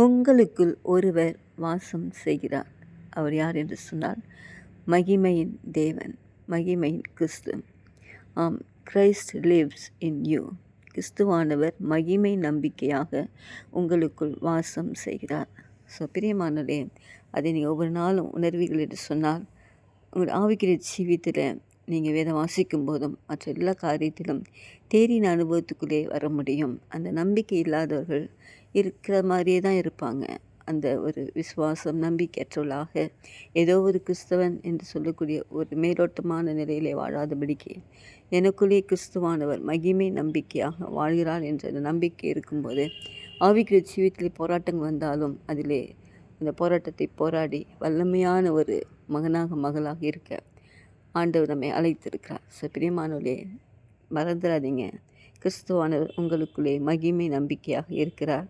உங்களுக்குள் ஒருவர் வாசம் செய்கிறார். அவர் யார் என்று சொன்னால் மகிமையின் தேவன், மகிமையின் கிறிஸ்து. ஆம், கிரைஸ்ட் லிவ்ஸ் இன் யூ. கிறிஸ்துவானவர் மகிமை நம்பிக்கையாக உங்களுக்குள் வாசம் செய்கிறார். ஸோ பிரியமானதே, அதை நீங்கள் ஒவ்வொரு நாளும் உணர்வீர்கள் என்று சொன்னால் உங்கள் ஆவிக்குரிய ஜீவியத்தில் நீங்கள் வேதம் வாசிக்கும் போதும் மற்ற எல்லா காரியத்திலும் தேறின அனுபவத்துக்குள்ளே வர முடியும். அந்த நம்பிக்கை இல்லாதவர்கள் இருக்கிற மாதிரியே தான் இருப்பாங்க. அந்த ஒரு விசுவாசம் நம்பிக்கையற்றவளாக ஏதோ ஒரு கிறிஸ்தவன் என்று சொல்லக்கூடிய ஒரு மேலோட்டமான நிலையிலே வாழாதபடிக்கு எனக்குள்ளே கிறிஸ்துவானவர் மகிமை நம்பிக்கையாக வாழ்கிறார் என்ற அந்த நம்பிக்கை இருக்கும்போது ஆவிக்குரிய ஜீவியத்தில் போராட்டங்கள் வந்தாலும் அதிலே அந்த போராட்டத்தை போராடி வல்லமையான ஒரு மகனாக மகளாக இருக்க ஆண்டவர் நம்மை அழைத்திருக்கிறார். ஸோ பிரியமானவர்களே, மறந்துடாதீங்க, கிறிஸ்துவானவர் உங்களுக்குள்ளே மகிமை நம்பிக்கையாக இருக்கிறார்.